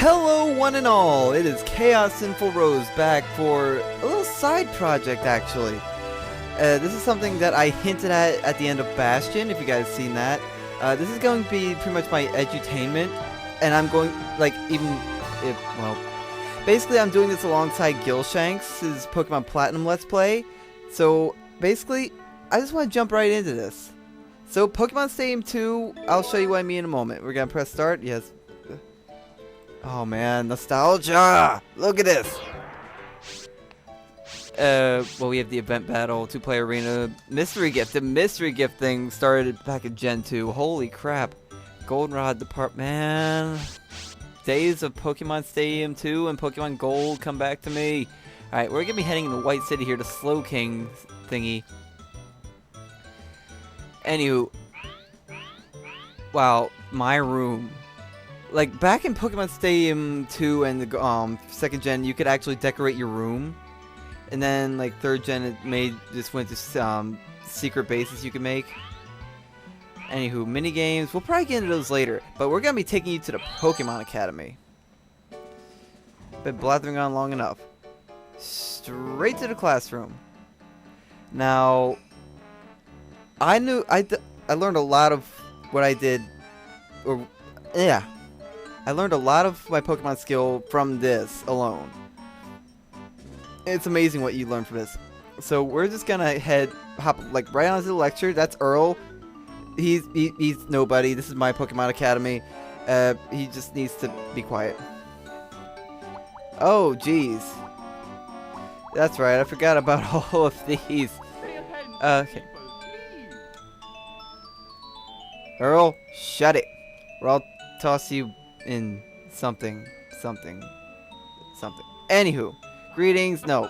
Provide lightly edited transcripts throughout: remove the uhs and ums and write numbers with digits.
Hello one and all, it is ChaosSinfulRose back for a little side project actually. This is something that I hinted at the end of Bastion, if you guys seen that. This is going to be pretty much my edutainment, and I'm going, like, basically I'm doing this alongside Gilshanks' Pokemon Platinum Let's Play. So, basically, I just want to jump right into this. So, Pokemon Stadium 2, I'll show you what I mean in a moment. We're going to press start, yes. Oh man, nostalgia! Look at this! Well, we have the event battle, 2-player arena, mystery gift. The mystery gift thing started back in Gen 2. Holy crap. Goldenrod department, man. Days of Pokemon Stadium 2 and Pokemon Gold come back to me. Alright, we're gonna be heading into White City here to Slow King thingy. Anywho. Wow, my room. Like, back in Pokemon Stadium 2 and the 2nd gen, you could actually decorate your room. And then, like, 3rd gen, it just went to secret bases you can make. Anywho, minigames. We'll probably get into those later. But we're going to be taking you to the Pokemon Academy. Been blathering on long enough. Straight to the classroom. Now, I learned a lot of what I did. I learned a lot of my Pokemon skill from this alone. It's amazing what you learn from this. So we're just gonna hop like right onto the lecture. That's Earl. He's nobody. This is my Pokemon Academy. He just needs to be quiet. Oh, jeez. That's right. I forgot about all of these. Okay. Earl, shut it. Or I'll toss you in something. Anywho, greetings. No.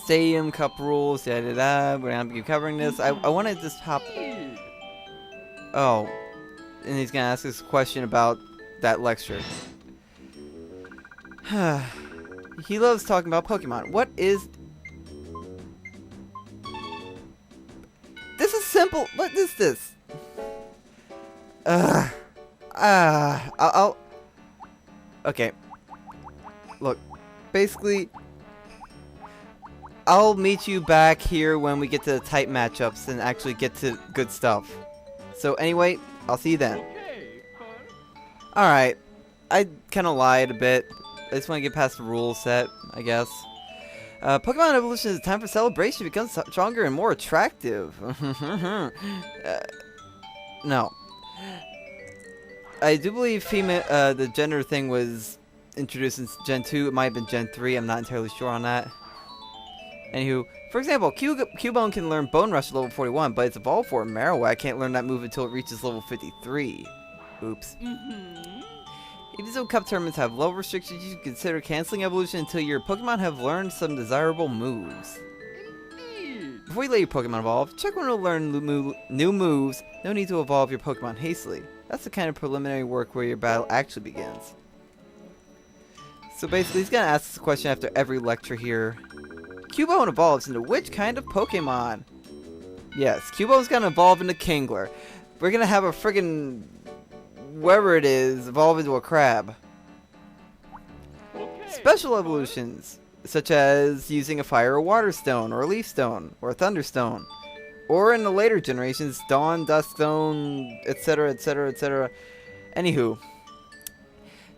Stadium Cup rules. We're gonna be covering this. I want to just hop. Oh, and he's gonna ask us a question about that lecture. He loves talking about Pokemon. What is? This is simple. What is this? Okay. Look, basically, I'll meet you back here when we get to the tight matchups and actually get to good stuff. So anyway, I'll see you then. Alright, I kind of lied a bit. I just want to get past the rule set, I guess. Pokemon evolution is a time for celebration to become stronger and more attractive. No. I do believe the gender thing was introduced in Gen 2. It might have been Gen 3. I'm not entirely sure on that. Anywho, for example, Cubone can learn Bone Rush at level 41, but its evolved form, Marowak, can't learn that move until it reaches level 53. Oops. Even though Cup tournaments have level restrictions, you should consider canceling evolution until your Pokemon have learned some desirable moves. Before you let your Pokemon evolve, check when it will learn new moves. No need to evolve your Pokemon hastily. That's the kind of preliminary work where your battle actually begins. So basically, he's going to ask us a question after every lecture here. Cubone evolves into which kind of Pokemon? Yes, Cubone's going to evolve into Kingler. We're going to have a friggin' wherever it is evolve into a crab. Okay. Special evolutions, such as using a Fire or Water Stone, or a Leaf Stone, or a Thunder Stone. Or in the later generations, Dawn, Dusk Stone, etc, etc, etc. Anywho,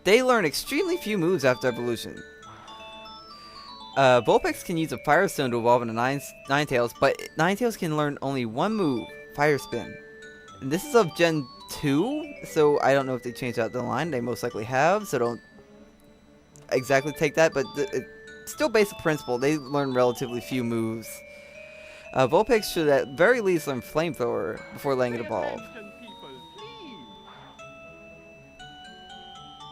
they learn extremely few moves after evolution. Vulpix can use a Fire Stone to evolve into Ninetales, but Ninetales can learn only one move, Fire Spin. And this is of Gen 2, so I don't know if they changed out the line. They most likely have, so don't exactly take that, but it's still basic principle. They learn relatively few moves. Vulpix should at very least learn Flamethrower before letting it evolve.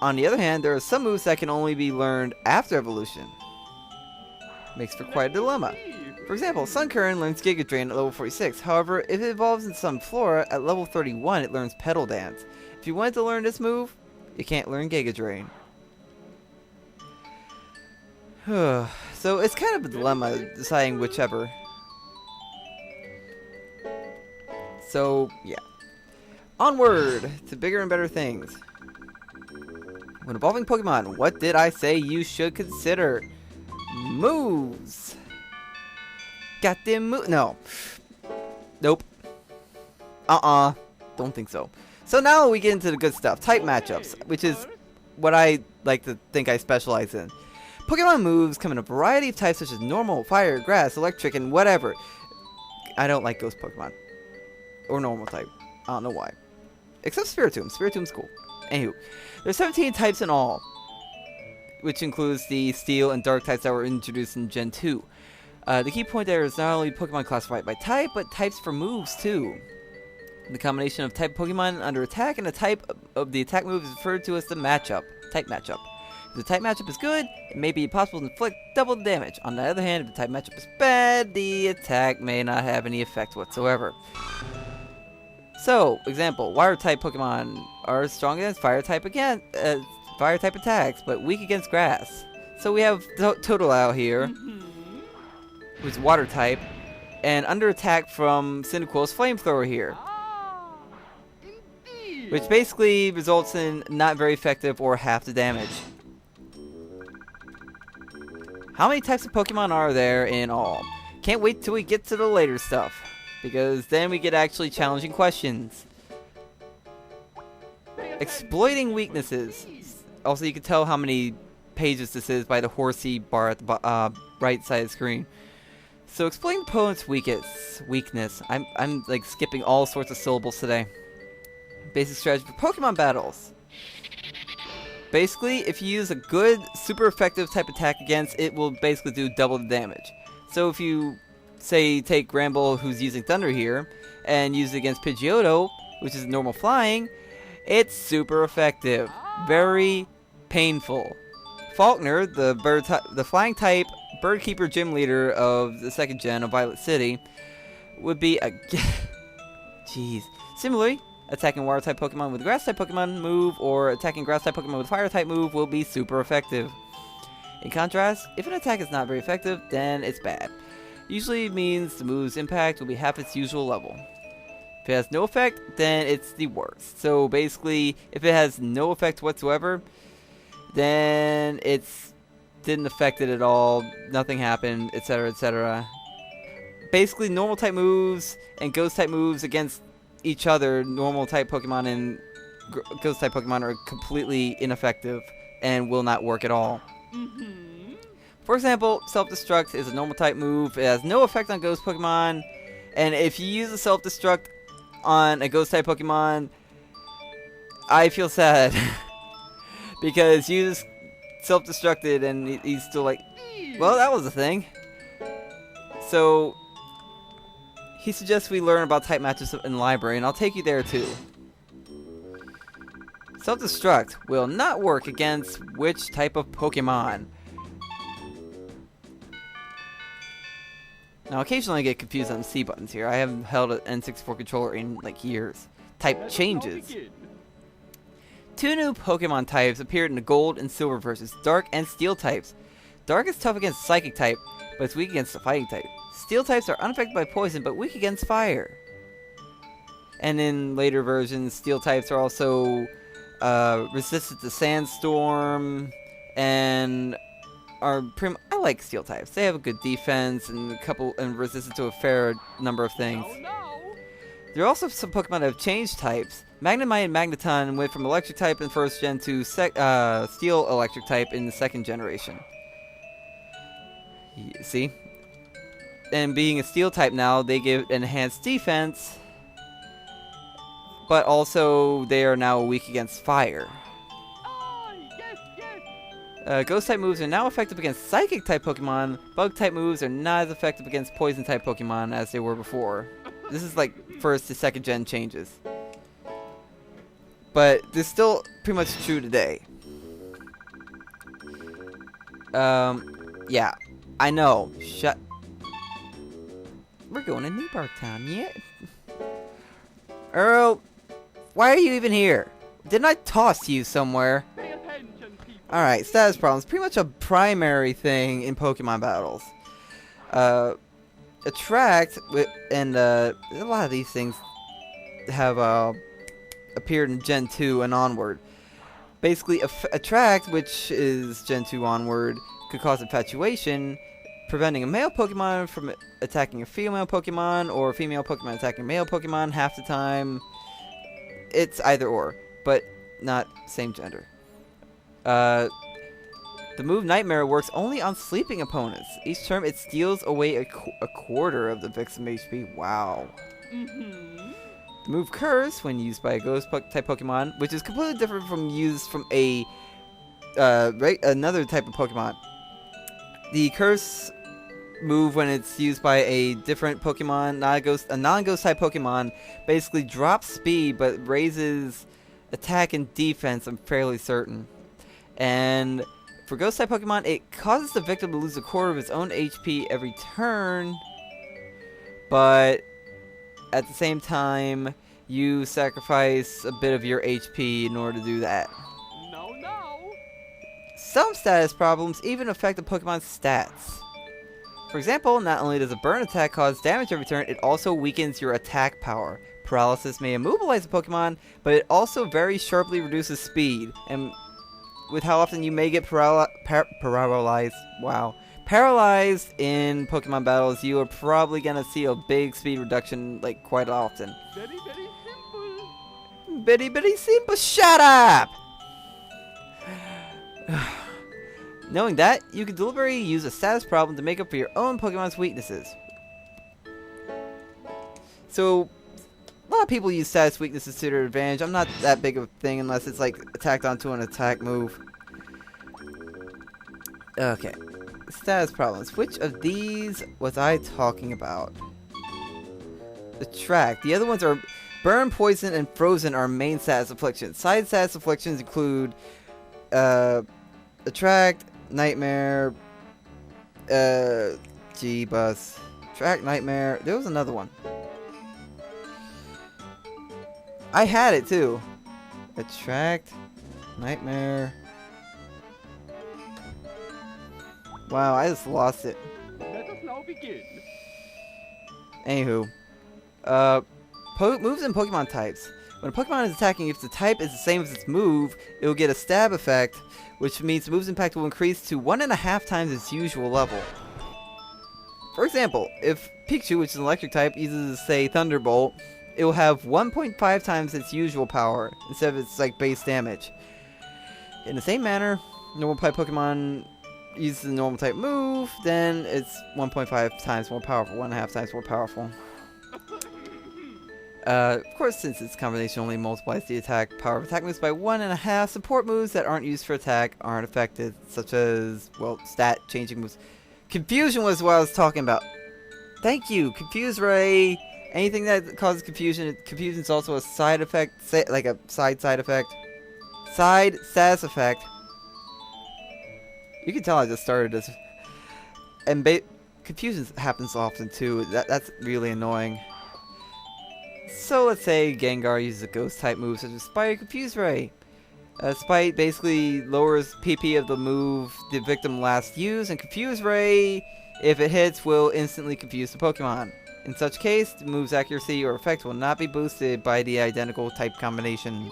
On the other hand, there are some moves that can only be learned after evolution. Makes for quite a dilemma. For example, Sunkern learns Giga Drain at level 46. However, if it evolves in Sunflora at level 31, it learns Petal Dance. If you wanted to learn this move, you can't learn Giga Drain. So it's kind of a dilemma deciding whichever. So, yeah. Onward to bigger and better things. When evolving Pokemon, what did I say you should consider? Moves. Got them move. No. Nope. Don't think so. So now we get into the good stuff. Type matchups, which is what I like to think I specialize in. Pokemon moves come in a variety of types such as normal, fire, grass, electric, and whatever. I don't like ghost Pokemon. Or normal type. I don't know why. Except Spiritomb. Spiritomb's cool. Anywho, there's 17 types in all, which includes the steel and dark types that were introduced in Gen 2. The key point there is not only Pokemon classified by type, but types for moves too. The combination of type Pokemon under attack and the type of the attack move is referred to as the matchup. Type matchup. If the type matchup is good, it may be possible to inflict double the damage. On the other hand, if the type matchup is bad, the attack may not have any effect whatsoever. So, example, water-type Pokemon are strong against fire-type attacks, but weak against grass. So we have Total out here, who's water-type, and under attack from Cyndaquil's Flamethrower here, which basically results in not very effective or half the damage. How many types of Pokemon are there in all? Can't wait till we get to the later stuff, because then we get actually challenging questions. Exploiting weaknesses. Also, you can tell how many pages this is by the horsey bar at the right side of the screen. So, exploiting opponent's weakness. I'm like skipping all sorts of syllables today. Basic strategy for Pokemon battles. Basically, if you use a good, super effective type attack against, it will basically do double the damage. So if you, say, take Gramble, who's using Thunder here, and use it against Pidgeotto, which is normal flying, it's super effective. Very painful. Faulkner, the flying type bird keeper gym leader of the second gen of Violet City, would be a jeez. Similarly, attacking water type Pokemon with grass type Pokemon move or attacking grass type Pokemon with fire type move will be super effective. In contrast, if an attack is not very effective, then it's bad. Usually means the move's impact will be half its usual level. If it has no effect, then it's the worst. So basically, if it has no effect whatsoever, then it's didn't affect it at all, nothing happened, etc, etc. Basically, normal type moves and ghost type moves against each other, normal type Pokemon and ghost type Pokemon are completely ineffective and will not work at all. For example, self-destruct is a normal type move. It has no effect on ghost Pokemon, and if you use a self-destruct on a ghost type Pokemon, I feel sad because you just self-destructed and he's still like, well, that was a thing. So he suggests we learn about type matches in the library, and I'll take you there too. Self-destruct will not work against which type of Pokemon? Now, occasionally I get confused on C buttons here. I haven't held an N64 controller in like years. Type changes. Two new Pokemon types appeared in the Gold and Silver versions, Dark and Steel types. Dark is tough against Psychic type, but it's weak against the Fighting type. Steel types are unaffected by poison, but weak against fire. And in later versions, Steel types are also resistant to Sandstorm, and are I like Steel types. They have a good defense and resistant to a fair number of things. There are also some Pokemon that have changed types. Magnemite and Magneton went from Electric type in first gen to Steel Electric type in the second generation. See? And being a Steel type now, they give enhanced defense, but also they are now weak against fire. Ghost type moves are now effective against Psychic type Pokemon. Bug type moves are not as effective against Poison type Pokemon as they were before. This is like first to second gen changes. But this is still pretty much true today. Yeah, I know. We're going to New Park Town, yeah? Earl, why are you even here? Didn't I toss you somewhere? Alright, status problems. Pretty much a primary thing in Pokemon battles. Attract, and a lot of these things have appeared in Gen 2 and onward. Basically, Attract, which is Gen 2 onward, could cause infatuation, preventing a male Pokemon from attacking a female Pokemon, or a female Pokemon attacking a male Pokemon half the time. It's either or, but not same gender. The move Nightmare works only on sleeping opponents. Each turn, it steals away a quarter of the victim HP. Wow. The move Curse, when used by a Ghost-type Pokemon, which is completely different from used from a another type of Pokemon. The Curse move, when it's used by a different Pokemon, a non-Ghost type Pokemon, basically drops speed but raises attack and defense. I'm fairly certain. And for Ghost type Pokemon, it causes the victim to lose a quarter of its own HP every turn, but at the same time, you sacrifice a bit of your HP in order to do that. No. Some status problems even affect the Pokemon's stats. For example, not only does a burn attack cause damage every turn, it also weakens your attack power. Paralysis may immobilize a Pokemon, but it also very sharply reduces speed. And with how often you may get paralyzed in Pokemon battles, you are probably gonna see a big speed reduction, like, quite often. Very simple. Bitty simple. Shut up! Knowing that, you can deliberately use a status problem to make up for your own Pokemon's weaknesses. So, a lot of people use status weaknesses to their advantage. I'm not that big of a thing unless it's like attacked onto an attack move. Okay. Status problems. Which of these was I talking about? Attract. The other ones are Burn, Poison, and Frozen are main status afflictions. Side status afflictions include Attract, Nightmare, G-Bus. Attract, Nightmare. There was another one. I had it too. Attract, Nightmare. Wow, I just lost it. Let us now begin. Anywho, moves and Pokemon types. When a Pokemon is attacking, if the type is the same as its move, it will get a stab effect, which means the move's impact will increase to 1.5 times its usual level. For example, if Pikachu, which is an electric type, uses, say, Thunderbolt, it will have 1.5 times its usual power instead of its like base damage. In the same manner, normal type Pokemon uses the normal type move, then it's 1.5 times more powerful, 1.5 times more powerful. Of course, since its combination only multiplies the attack power of attack moves by 1.5, support moves that aren't used for attack aren't affected, such as, well, stat changing moves. Confusion was what I was talking about. Thank you, Confuse Ray. Anything that causes confusion. Confusion is also a side effect, like a side effect. Side status effect. You can tell I just started this. And confusion happens often too. That's really annoying. So let's say Gengar uses a ghost type move such as Spite or Confuse Ray. Spite basically lowers PP of the move the victim last used, and Confuse Ray, if it hits, will instantly confuse the Pokemon. In such case, the move's accuracy or effect will not be boosted by the identical type combination.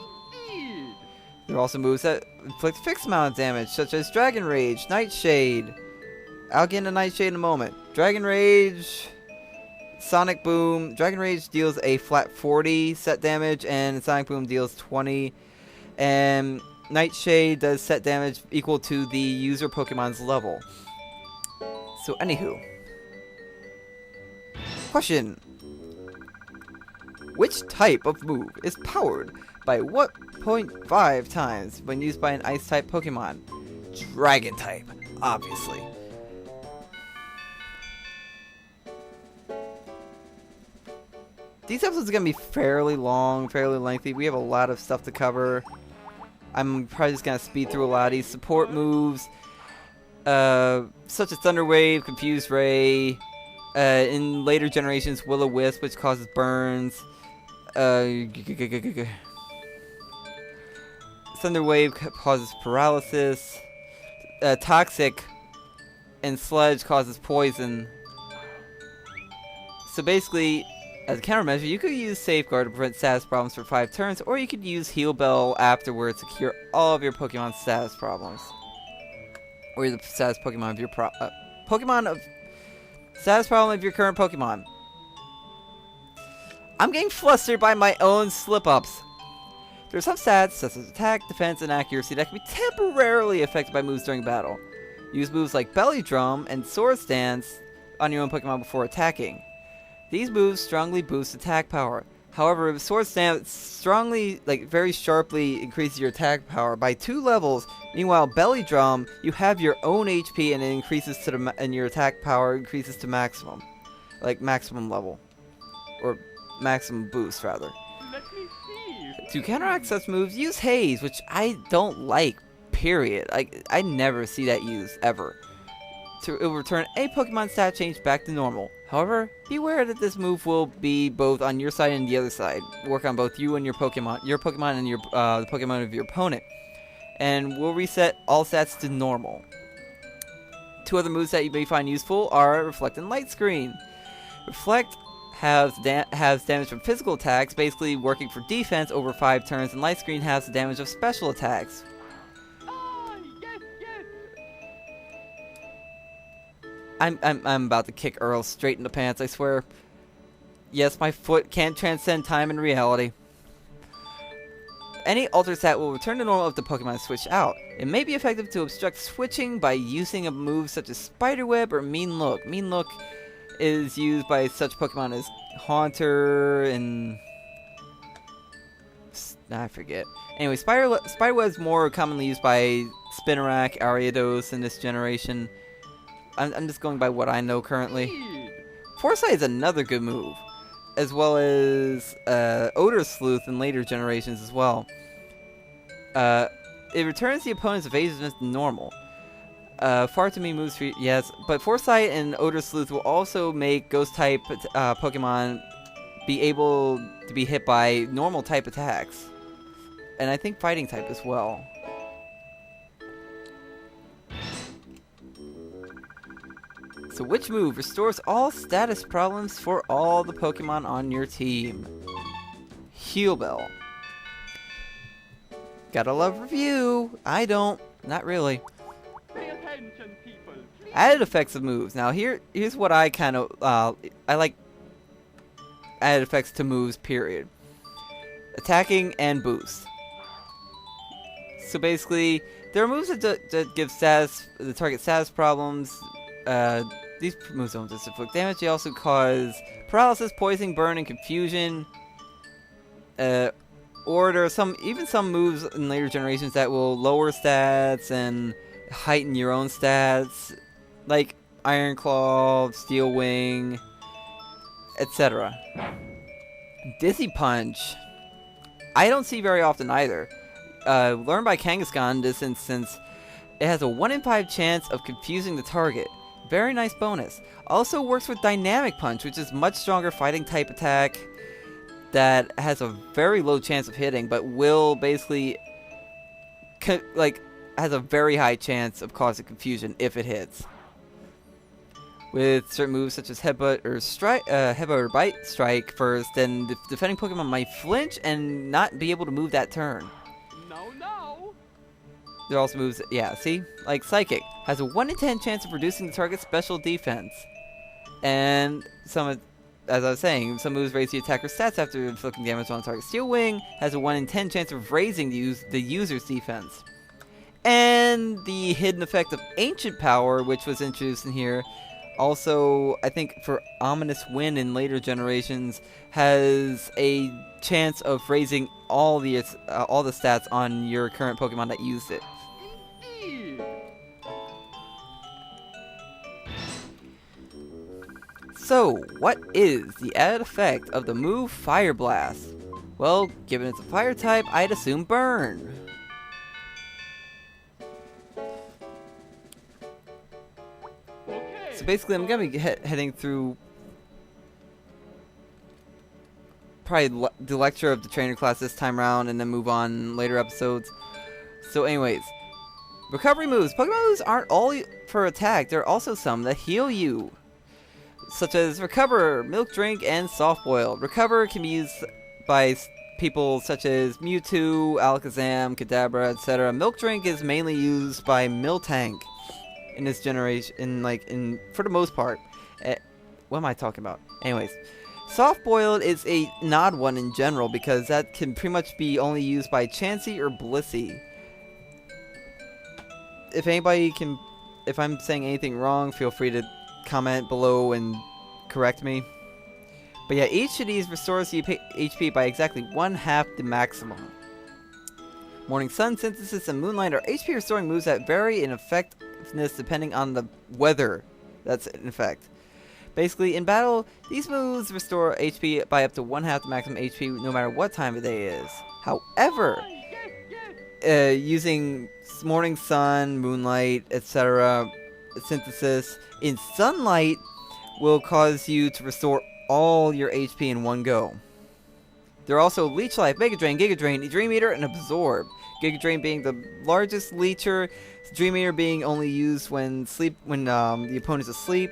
There are also moves that inflict fixed amount of damage, such as Dragon Rage, Nightshade. I'll get into Nightshade in a moment. Dragon Rage, Sonic Boom. Dragon Rage deals a flat 40 set damage, and Sonic Boom deals 20. And Nightshade does set damage equal to the user Pokemon's level. So, anywho. Question. Which type of move is powered by what 0.5 times when used by an Ice-type Pokemon? Dragon type, obviously. These episodes are going to be fairly long, fairly lengthy. We have a lot of stuff to cover. I'm probably just going to speed through a lot of these support moves, such as Thunder Wave, Confuse Ray, in later generations, Will-O-Wisp, which causes burns. Thunder Wave causes paralysis. Toxic and Sludge causes poison. So basically, As a countermeasure, you could use Safeguard to prevent status problems for 5 turns, or you could use Heal Bell afterwards to cure all of your Pokemon's status problems. Or the status Pokemon of your status problem of your current Pokemon. I'm getting flustered by my own slip-ups. There are some stats, such as attack, defense, and accuracy, that can be temporarily affected by moves during battle. Use moves like Belly Drum and Sword Stance on your own Pokemon before attacking. These moves strongly boost attack power. However, Sword Stance strongly, very sharply increases your attack power by 2 levels. Meanwhile, Belly Drum, you have your own HP and it increases to and your attack power increases to maximum. Maximum level. Or maximum boost, rather. Let me see. To counteract such moves, use Haze, which I don't like, period. I never see that used, ever. It will return a Pokemon stat change back to normal. However, beware that this move will be both on your side and the other side. Work on both you and your Pokemon and the Pokemon of your opponent. And will reset all stats to normal. 2 other moves that you may find useful are Reflect and Light Screen. Reflect has damage from physical attacks, basically working for defense over 5 turns, and Light Screen has the damage of special attacks. Yes, yes. I'm about to kick Earl straight in the pants, I swear. Yes, my foot can transcend time and reality. Any alter stat will return to normal if the Pokemon is switched out. It may be effective to obstruct switching by using a move such as Spiderweb or Mean Look. Mean Look is used by such Pokemon as Haunter and... I forget. Anyway, Spiderweb is more commonly used by Spinarak, Ariados in this generation. I'm just going by what I know currently. Foresight is another good move, as well as Odor Sleuth in later generations as well. It returns the opponent's evasiveness to normal. Far too many moves for yes, but Foresight and Odor Sleuth will also make Ghost-type Pokemon be able to be hit by normal-type attacks. And I think Fighting-type as well. So which move restores all status problems for all the Pokemon on your team? Heal Bell. Gotta love review. I don't. Not really. Pay attention, people. Please. Added effects of moves. Now here's what I kind of I like added effects to moves, period. Attacking and boost. So basically, there are moves that give the target status problems. These moves don't just inflict damage, they also cause paralysis, poisoning, burn, and confusion. Or there are some moves in later generations that will lower stats and heighten your own stats, like Iron Claw, Steel Wing, etc. Dizzy Punch, I don't see very often either. Learned by Kangaskhan in this instance, it has a 1 in 5 chance of confusing the target. Very nice bonus. Also works with Dynamic Punch, which is much stronger fighting type attack that has a very low chance of hitting, but will basically has a very high chance of causing confusion if it hits. With certain moves such as Headbutt or Bite Strike first, then the defending Pokemon might flinch and not be able to move that turn. No. There are also moves, like Psychic, has a 1 in 10 chance of reducing the target's special defense. And as I was saying, some moves raise the attacker's stats after inflicting damage on the target. Steel Wing has a 1 in 10 chance of raising the user's defense. And the hidden effect of Ancient Power, which was introduced in here, also, I think for Ominous Wind in later generations, has a chance of raising all the stats on your current Pokemon that used it. Indeed. So, what is the added effect of the move Fire Blast? Well, given it's a fire type, I'd assume Burn. So basically, I'm going to be heading through probably the lecture of the trainer class this time around and then move on in later episodes. So anyways, recovery moves. Pokemon moves aren't all for attack. There are also some that heal you. such as Recover, Milk Drink, and Soft Boiled. Recover can be used by people such as Mewtwo, Alakazam, Kadabra, etc. Milk Drink is mainly used by Miltank in this generation, for the most part. What am I talking about? Anyways, Soft Boiled is an odd one in general because that can pretty much be only used by Chansey or Blissey. If I'm saying anything wrong, feel free to comment below and correct me. But yeah, each of these restores the HP by exactly 1/2 the maximum. Morning Sun, Synthesis, and Moonlight are HP restoring moves that vary in effectiveness depending on the weather that's in effect. Basically, in battle, these moves restore HP by up to 1/2 the maximum HP no matter what time of day it is. However, using Morning Sun, Moonlight, etc., Synthesis in Sunlight will cause you to restore all your HP in one go. There are also Leech Life, Mega Drain, Giga Drain, Dream Eater, and Absorb. Giga Drain being the largest leecher, Dream Eater being only used when the opponent's asleep.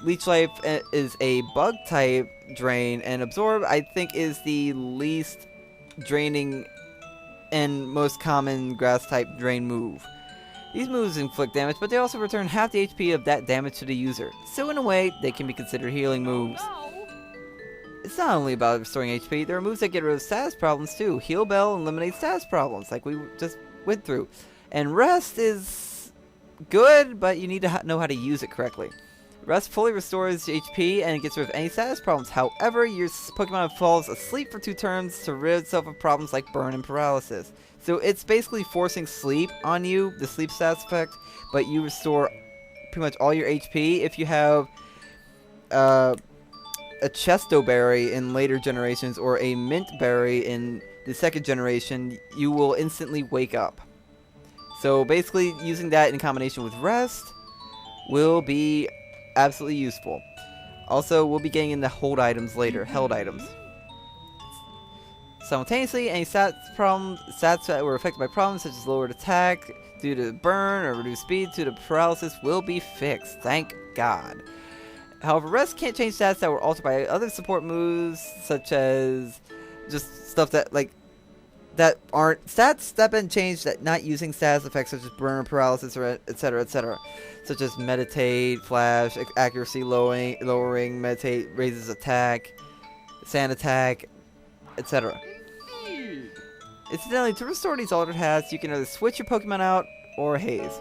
Leech Life is a bug type drain, and Absorb I think is the least draining and most common grass type drain move. These moves inflict damage, but they also return half the HP of that damage to the user. So in a way, they can be considered healing moves. It's not only about restoring HP, there are moves that get rid of status problems too. Heal Bell eliminates status problems, like we just went through. And Rest is good, but you need to know how to use it correctly. Rest fully restores HP and gets rid of any status problems. However, your Pokemon falls asleep for 2 turns to rid itself of problems like burn and paralysis. So it's basically forcing sleep on you, the sleep status effect, but you restore pretty much all your HP. If you have a Chesto Berry in later generations or a Mint Berry in the 2nd generation, you will instantly wake up. So basically using that in combination with Rest will be absolutely useful. Also, we'll be getting into hold items later, held items. Simultaneously, any stats that were affected by problems such as lowered attack due to burn or reduced speed due to paralysis will be fixed. Thank God. However, Rest can't change stats that were altered by other support moves, such as just stuff that aren't stats that have been changed that not using status effects such as burn, paralysis, or etc. etc. Such as meditate, flash, accuracy lowering, meditate raises attack, sand attack, etc. Incidentally, to restore these altered hats, you can either switch your Pokemon out or Haze.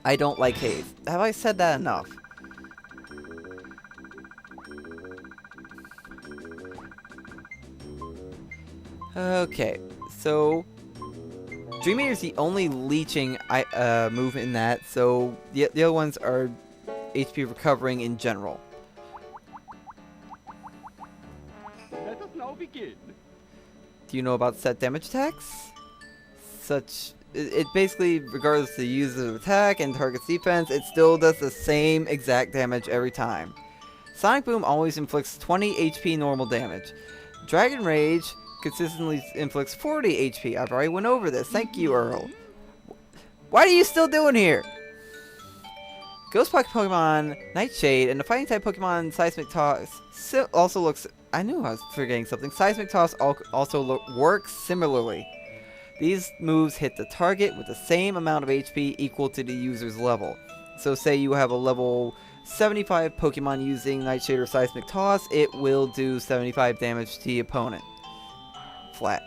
I don't like Haze. Have I said that enough? Okay, so Dream Eater is the only leeching move in that, so the other ones are HP recovering in general. Let us now begin. Do you know about set damage attacks? It basically, regardless of the user's attack and target's defense, it still does the same exact damage every time. Sonic Boom always inflicts 20 HP normal damage. Dragon Rage consistently inflicts 40 HP. I've already went over this. Thank you, Earl. What are you still doing here? Ghost Pocket Pokemon Nightshade and the Fighting type Pokemon Seismic Toss also looks. I knew I was forgetting something. Seismic Toss also works similarly. These moves hit the target with the same amount of HP equal to the user's level. So say you have a level 75 Pokemon using Nightshade or Seismic Toss, it will do 75 damage to the opponent. Flat.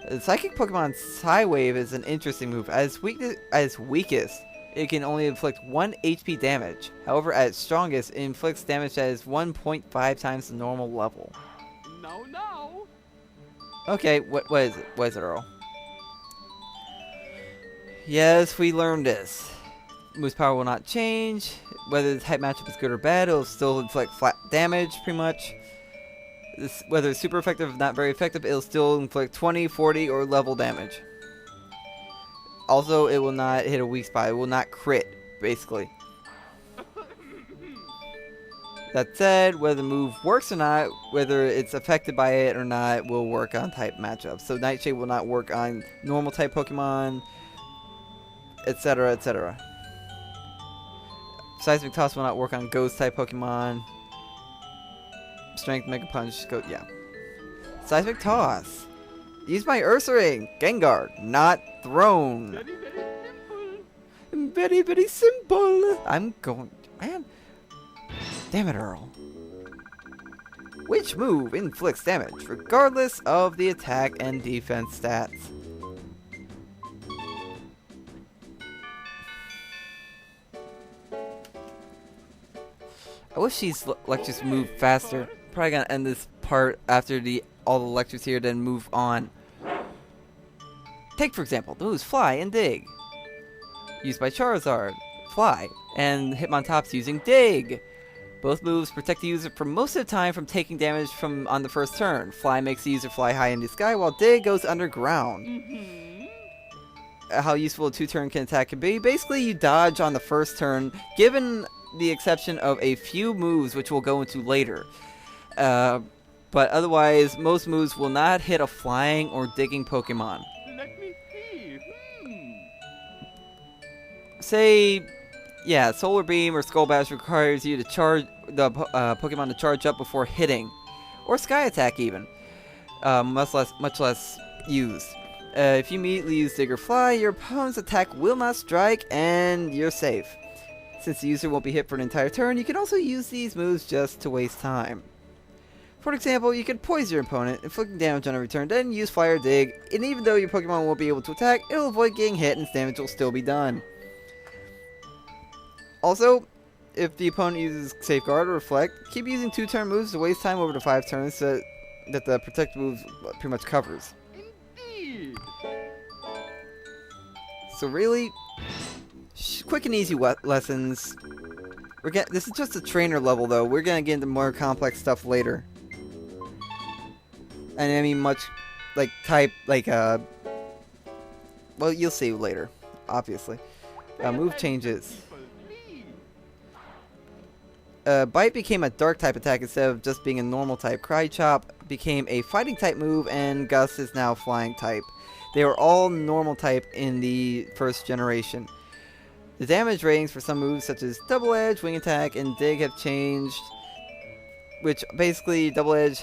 The Psychic Pokemon Psywave is an interesting move. At its weakest, it can only inflict 1 HP damage. However, at its strongest, it inflicts damage that is 1.5 times the normal level. No. Okay, what is it? What is it, Earl? Yes, we learned this. Move's power will not change. Whether the type matchup is good or bad, it'll still inflict flat damage, pretty much. Whether it's super effective or not very effective, it'll still inflict 20, 40, or level damage. Also, it will not hit a weak spot. It will not crit, basically. That said, whether the move works or not, whether it's affected by it or not, will work on type matchups. So Nightshade will not work on normal type Pokemon, etc., etc. Seismic Toss will not work on Ghost type Pokemon. Strength, Mega Punch, go, yeah. Seismic Toss. Use my Ursaring. Gengar, not thrown. Very, very simple. Very, very simple. I'm going, man. Damn it, Earl. Which move inflicts damage, regardless of the attack and defense stats? I wish these lectures moved faster. Probably gonna end this part after all the lectures here, then move on. Take for example, the moves Fly and Dig. Used by Charizard, Fly, and Hitmontop's using Dig. Both moves protect the user for most of the time from taking damage from on the first turn. Fly makes the user fly high in the sky, while Dig goes underground. How useful a 2-turn attack can be. Basically, you dodge on the first turn, given the exception of a few moves which we'll go into later. But otherwise, most moves will not hit a flying or digging Pokemon. Let me see. Say, yeah, Solar Beam or Skull Bash requires you to charge the Pokemon to charge up before hitting, or Sky Attack even. Much less used. If you immediately use Dig or Fly, your opponent's attack will not strike, and you're safe. Since the user won't be hit for an entire turn, you can also use these moves just to waste time. For example, you can poise your opponent, inflicting damage on every turn, then use Fly or Dig, and even though your Pokemon won't be able to attack, it'll avoid getting hit and its damage will still be done. Also, if the opponent uses Safeguard or Reflect, keep using 2-turn moves to waste time over the 5 turns so that the protect move pretty much covers. Indeed. So really, quick and easy lessons. This is just a trainer level though. We're gonna get into more complex stuff later. And I mean well, you'll see later, obviously. Move changes. Bite became a dark type attack instead of just being a normal type. Cry Chop became a fighting type move, and Gust is now flying type. They were all normal type in the first generation. The damage ratings for some moves such as Double Edge, Wing Attack, and Dig have changed, which basically Double Edge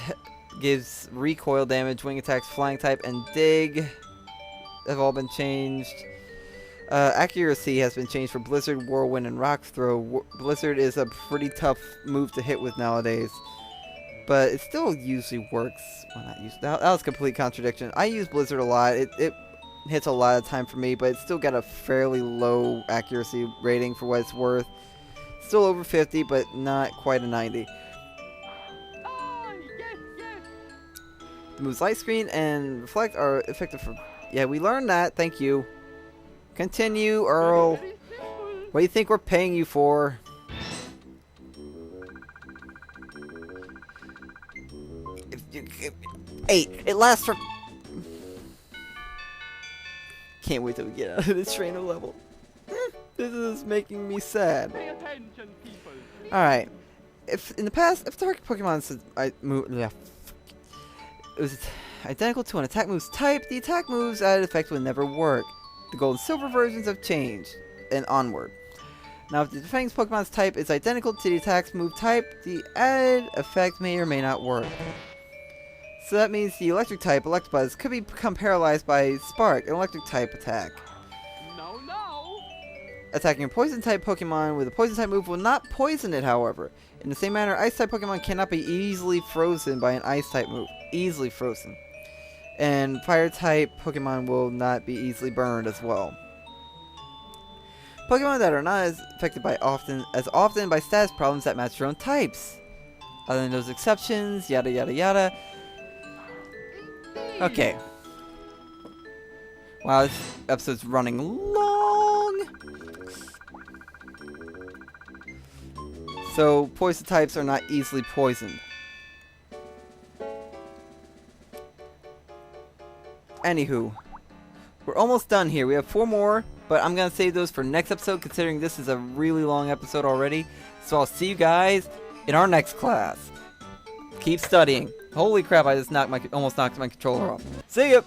gives recoil damage, Wing Attack's flying type, and Dig have all been changed. Accuracy has been changed for Blizzard, Whirlwind, and Rock Throw. Blizzard is a pretty tough move to hit with nowadays, but it still usually works. Well, not usually. That was a complete contradiction. I use Blizzard a lot. It hits a lot of time for me, but it's still got a fairly low accuracy rating for what it's worth. Still over 50, but not quite a 90. The moves Light Screen and Reflect are effective for... Yeah, we learned that. Thank you. Continue, Earl. What do you think we're paying you for? Eight. It lasts for... Can't wait till we get out of this trainer level. This is making me sad. Pay attention, people. Alright. If in the past, if target Pokemon said it was identical to an attack move's type, the attack moves added effect would never work. The Gold and Silver versions have changed, and onward. Now, if the defending Pokemon's type is identical to the attack's move type, the added effect may or may not work. So that means the electric type, Electabuzz, could become paralyzed by Spark, an electric type attack. No. Attacking a poison type Pokemon with a poison type move will not poison it, however. In the same manner, ice type Pokemon cannot be easily frozen by an ice type move. Easily frozen. And fire type Pokemon will not be easily burned as well. Pokemon that are not as affected by as often by status problems that match their own types. Other than those exceptions, yada yada yada. Okay. Wow, this episode's running long. So, poison types are not easily poisoned. Anywho, we're almost done here. We have 4 more, but I'm going to save those for next episode, considering this is a really long episode already. So I'll see you guys in our next class. Keep studying. Holy crap, I just almost knocked my controller off. See ya!